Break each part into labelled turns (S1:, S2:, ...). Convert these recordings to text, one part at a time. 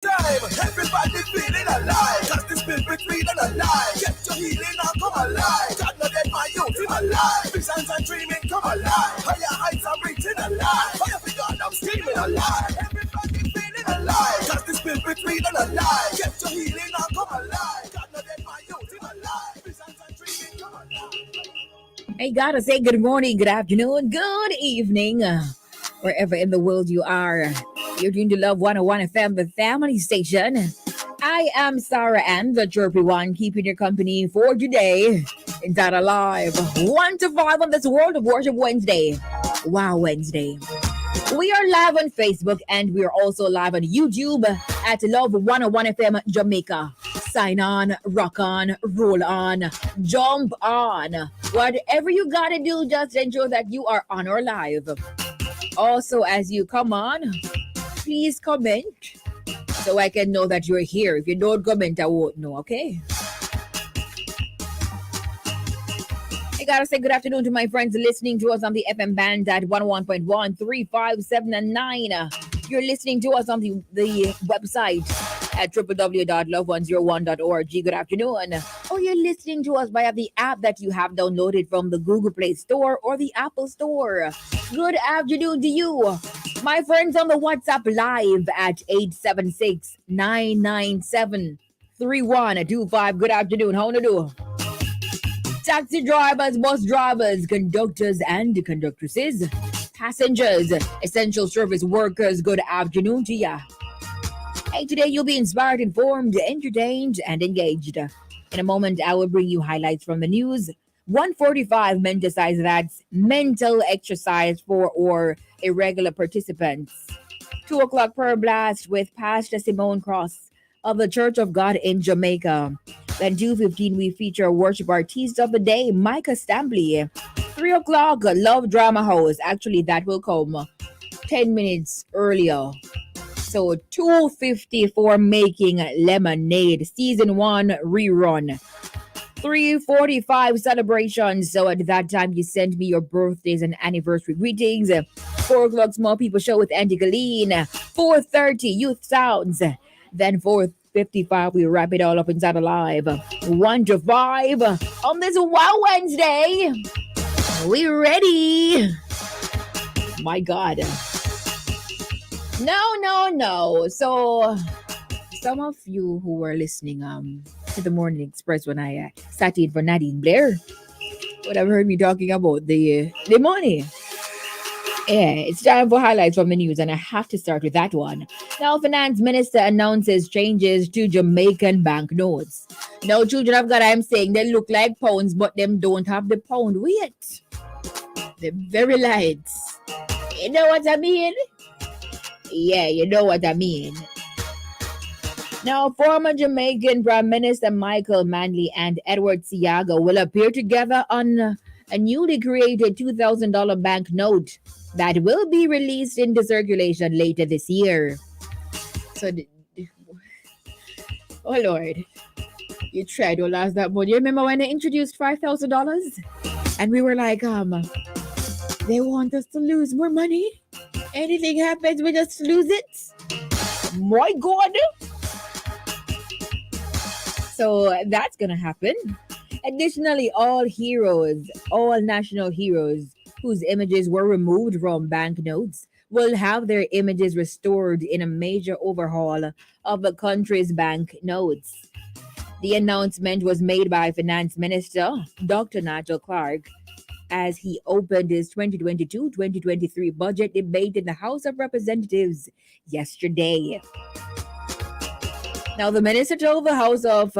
S1: Time, everybody feeling alive. Just the spirit feeling alive. Get your healing and come alive. God not dead, my youth, him alive. Visions and dreaming come alive. Higher heights are reaching alive. Fire for God, I'm screaming alive. Everybody feeling alive. Just the spirit feeling alive. Get your healing and come alive. God not dead, my youth, him alive. Visions and dreaming come alive.
S2: I gotta say good morning, good afternoon, good evening, wherever in the world you are. You're tuned to Love 101 FM, the family station. I am Sara-Ann, the chirpy one, keeping your company for today. In that alive, 1 to 5 on this World of Worship Wednesday. Wow, Wednesday. We are live on Facebook and we are also live on YouTube at Love 101 FM Jamaica. Sign on, rock on, roll on, jump on. Whatever you gotta do, just ensure that you are on or live. Also, as you come on, please comment so I can know that you're here. If you don't comment, I won't know, okay? I gotta say good afternoon to my friends listening to us on the FM band at 101.1, 3, 5, 7, and 9. You're listening to us on the website at www.love101.org. Good afternoon. Or you're listening to us via the app that you have downloaded from the Google Play Store or the Apple Store. Good afternoon to you. My friends on the WhatsApp live at 876-997-3125. Good afternoon. How do you do? Taxi drivers, bus drivers, conductors and conductresses, passengers, essential service workers, good afternoon to ya. Hey, today you'll be inspired, informed, entertained, and engaged. In a moment, I will bring you highlights from the news. 145 meant to size that's mental exercise for or irregular participants. 2 o'clock prayer blast with Pastor Simone Cross of the Church of God in Jamaica. Then 2:15 we feature worship artist of the day, Micah Stampley. 3 o'clock love drama host. Actually, that will come 10 minutes earlier. So 2:54 Making Lemonade Season 1 rerun. 3:45 celebrations. So at that time you send me your birthdays and anniversary greetings. 4 o'clock Small People Show with Andy Galeen. 4:30 Youth Sounds. Then 4:55 we wrap it all up inside alive. 1 to 5 on this Wow Wednesday. We ready? My God. No. So some of you who were listening to the Morning Express when I sat in for Nadine Blair would have heard me talking about the money. Yeah, it's time for highlights from the news, and I have to start with that one. Now, Finance Minister announces changes to Jamaican banknotes. Now, children of God, I'm saying they look like pounds, but them don't have the pound weight. They're very light. You know what I mean? Yeah, you know what I mean. Now, former Jamaican Prime Minister Michael Manley and Edward Seaga will appear together on a newly created $2,000 banknote that will be released into circulation later this year. So, oh Lord, you tried to last that money. You remember when they introduced $5,000? And we were like, they want us to lose more money? Anything happens, we just lose it? My God! So that's gonna happen. Additionally, all national heroes whose images were removed from banknotes will have their images restored in a major overhaul of the country's banknotes. The announcement was made by Finance Minister Dr. Nigel Clark as he opened his 2022-2023 budget debate in the House of Representatives yesterday. Now, the minister told the House told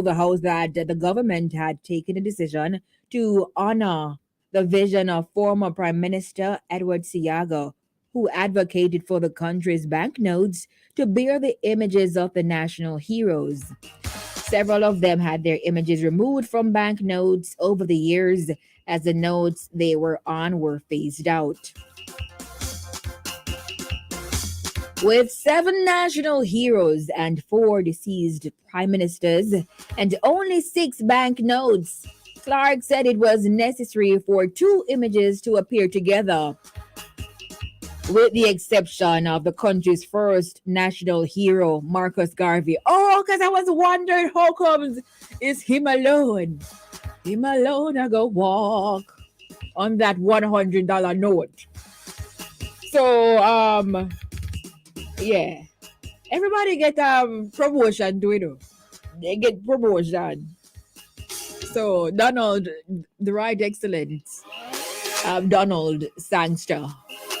S2: the House that the government had taken a decision to honor the vision of former Prime Minister Edward Seaga, who advocated for the country's banknotes to bear the images of the national heroes. Several of them had their images removed from banknotes over the years as the notes they were on were phased out. With 7 national heroes and 4 deceased prime ministers and only 6 banknotes, Clark said it was necessary for 2 images to appear together. with the exception of the country's first national hero, Marcus Garvey. Oh, because I was wondering how comes is him alone. Him alone I go walk on that $100 note. So yeah. Everybody get promotion to it. They get promotion. So Donald, the right excellence, Donald Sangster,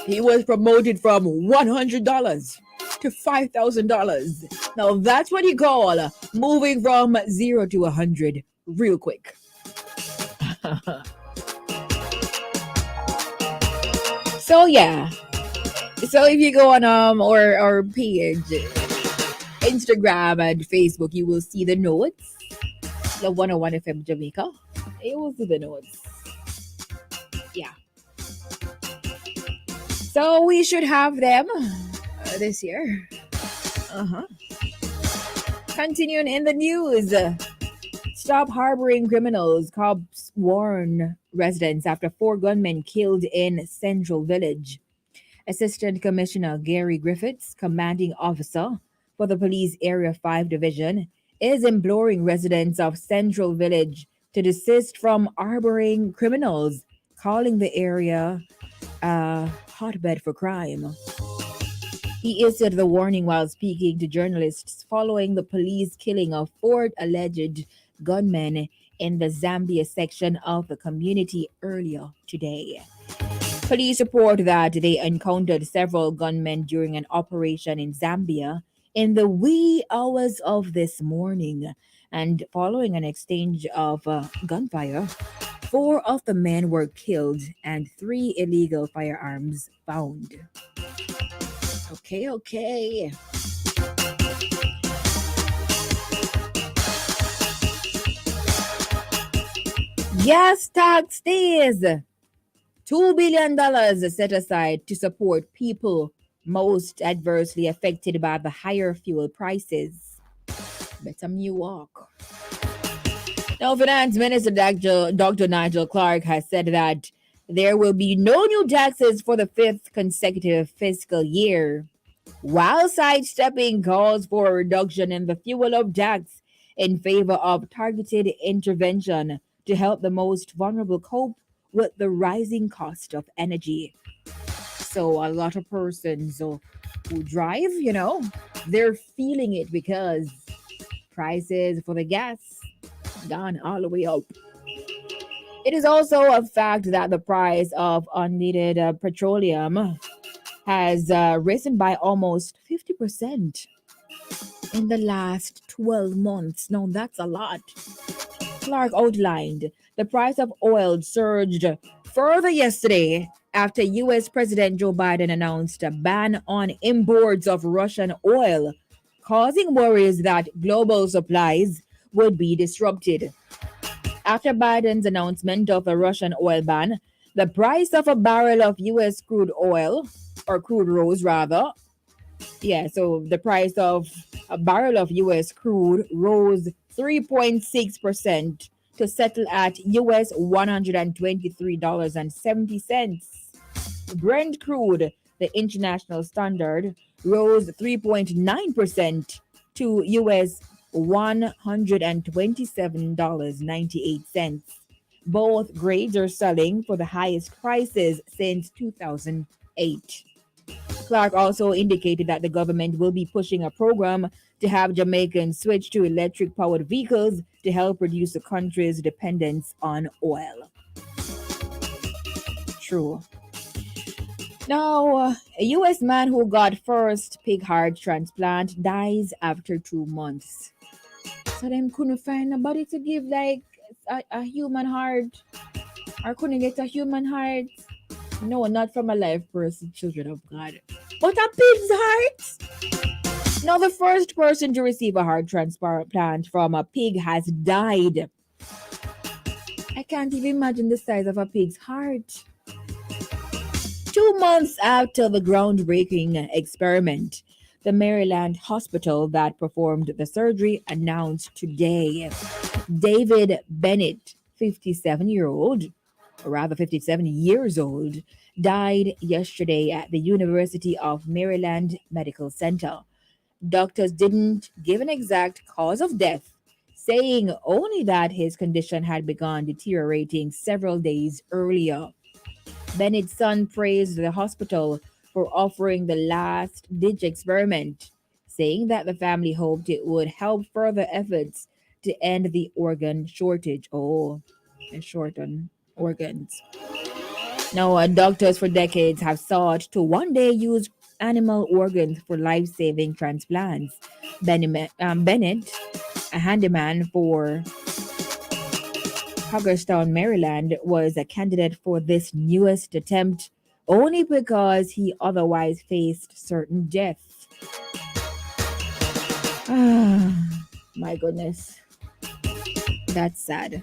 S2: he was promoted from $100 to $5,000. Now that's what you call moving from 0 to 100 real quick. So yeah. So if you go on our page, Instagram and Facebook, you will see the notes. The 101 FM Jamaica. You will see the notes. Yeah. So we should have them this year. Uh-huh. Continuing in the news. Stop harboring criminals. Cops warn residents after 4 gunmen killed in Central Village. Assistant Commissioner Gary Griffiths, commanding officer for the Police Area 5 Division, is imploring residents of Central Village to desist from harboring criminals, calling the area a hotbed for crime. He issued the warning while speaking to journalists following the police killing of 4 alleged gunmen in the Zambia section of the community earlier today. Police report that they encountered several gunmen during an operation in Zambia in the wee hours of this morning. And following an exchange of gunfire, 4 of the men were killed and 3 illegal firearms found. Okay. Gas tax stays. $2 billion set aside to support people most adversely affected by the higher fuel prices. Better me walk. Now, Finance Minister Dr. Nigel Clark has said that there will be no new taxes for the 5th consecutive fiscal year, while sidestepping calls for a reduction in the fuel up tax in favor of targeted intervention to help the most vulnerable cope with the rising cost of energy. So a lot of persons who drive, they're feeling it because prices for the gas gone all the way up. It is also a fact that the price of unleaded petroleum has risen by almost 50% in the last 12 months. Now, that's a lot. Clark outlined the price of oil surged further yesterday after U.S. President Joe Biden announced a ban on imports of Russian oil, causing worries that global supplies would be disrupted. After Biden's announcement of a Russian oil ban, the price of a barrel of U.S. crude oil, or crude rose rather, so the price of a barrel of U.S. crude rose 3.6% to settle at US $123.70. Brent crude, the international standard, rose 3.9% to US $127.98. Both grades are selling for the highest prices since 2008. Clark also indicated that the government will be pushing a program to have Jamaicans switch to electric powered vehicles to help reduce the country's dependence on oil. True. Now, a U.S. man who got first pig heart transplant dies after 2 months. So them couldn't find nobody to give like a human heart, or couldn't get a human heart. No, not from a live person, children of God. But a pig's heart? Now, the first person to receive a heart transplant from a pig has died. I can't even imagine the size of a pig's heart. 2 months after the groundbreaking experiment, the Maryland hospital that performed the surgery announced today David Bennett, 57 years old, died yesterday at the University of Maryland Medical Center. Doctors didn't give an exact cause of death, saying only that his condition had begun deteriorating several days earlier. Bennett's son praised the hospital for offering the last ditch experiment, saying that the family hoped it would help further efforts to end the organ shortage. Oh, and shorten organs. Now, doctors for decades have sought to one day use animal organs for life saving transplants. Bennett, a handyman for Hagerstown, Maryland, was a candidate for this newest attempt only because he otherwise faced certain death. Ah, my goodness. That's sad.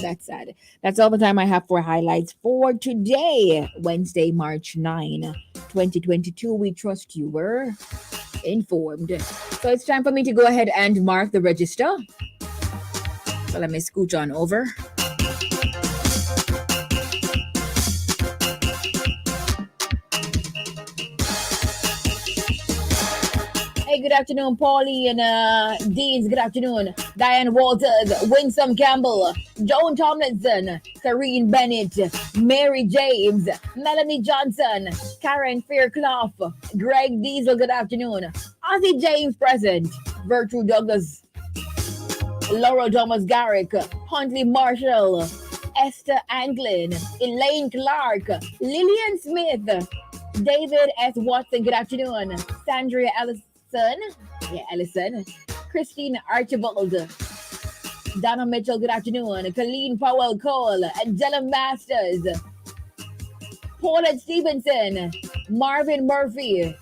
S2: That's sad. That's all the time I have for highlights for today, Wednesday, March 9, 2022. We trust you were informed. So it's time for me to go ahead and mark the register. So let me scooch on over. Hey, good afternoon, Paulie and Deans. Good afternoon, Diane Walters, Winsome Campbell, Joan Tomlinson, Kareen Bennett, Mary James, Melanie Johnson, Karen Fairclough, Greg Diesel. Good afternoon, Ozzy James present, Gertrude Douglas, Laura Thomas Garrick, Huntley Marshall, Esther Anglin, Elaine Clark, Lillian Smith, David S. Watson. Good afternoon, Sandra Ellison. Ellison, Christine Archibald, Donna Mitchell, good afternoon, Colleen Powell Cole, Angela Masters, Paulette Stevenson, Marvin Murphy,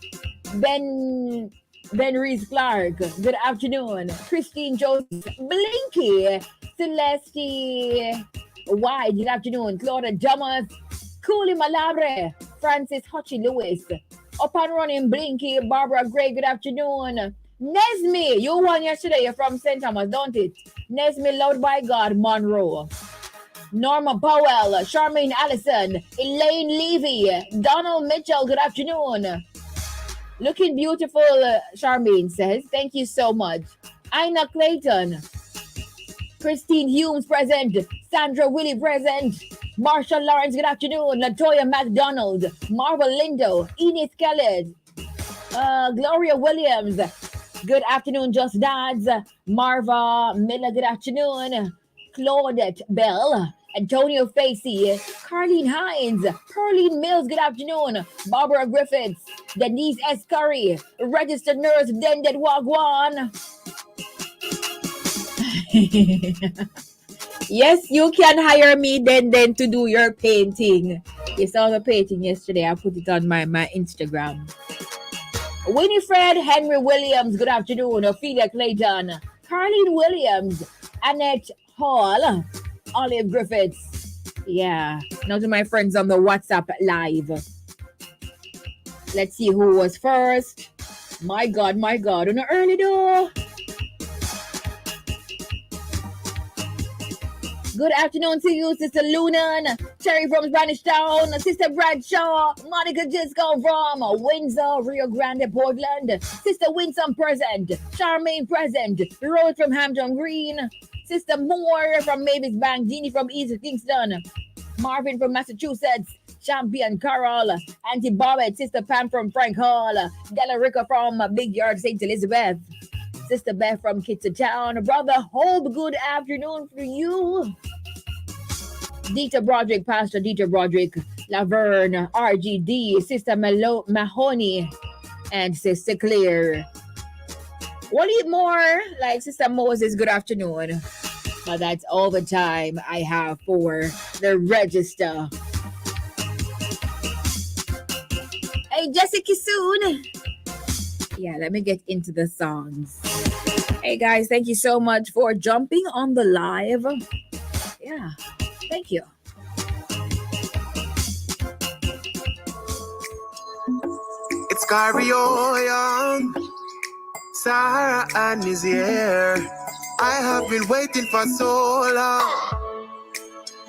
S2: Ben Reese Clark, good afternoon, Christine Joseph, Blinky, Celeste White, good afternoon, Claudia Dumas, Cooley Malabre, Francis Hutchie Lewis, up and running, Blinky, Barbara Gray, good afternoon. Nesme, you won yesterday. You're from St. Thomas, don't it? Nesme, Loved by God, Monroe. Norma Powell, Charmaine Allison, Elaine Levy, Donald Mitchell, good afternoon. Looking beautiful, Charmaine says. Thank you so much. Ina Clayton, Christine Humes present, Sandra Willie present, Marsha Lawrence, good afternoon. Latoya McDonald, Marva Lindo, Enid Kellett, Gloria Williams, good afternoon. Just Dads, Marva Miller, good afternoon. Claudette Bell, Antonio Facey, Carlene Hines, Perlene Mills, good afternoon. Barbara Griffiths, Denise S. Curry, registered nurse Dended Wagwan. Yes, you can hire me then to do your painting. You saw the painting yesterday. I put it on my Instagram. Winifred Henry Williams, good afternoon. Ophelia Clayton, Carlene Williams, Annette Hall, Olive Griffiths. Yeah. Now to my friends on the WhatsApp live. Let's see who was first. My God, on the early door. Good afternoon to you, Sister Lunan, Terry from Spanish Town, Sister Bradshaw, Monica Gisco from Windsor, Rio Grande, Portland, Sister Winsome present, Charmaine present, Rose from Hampton Green, Sister Moore from Mavis Bank, Jeannie from East Kingston, Marvin from Massachusetts, Champion Carol, Auntie Bobbitt, Sister Pam from Frank Hall, Della Rica from Big Yard, St. Elizabeth, Sister Beth from Kitson Town, Brother Hope, good afternoon for you. Dieter Broderick, Pastor Dieter Broderick, Laverne, RGD, Sister Mahoney, and Sister Claire. One more, like Sister Moses, good afternoon. But that's all the time I have for the register. Hey, Jessica soon. Yeah, let me get into the songs. Hey guys, thank you so much for jumping on the live. Yeah, thank you.
S1: It's Cario Young. Sara-Ann is here. I have been waiting for so long.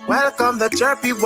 S1: Welcome the chirpy one.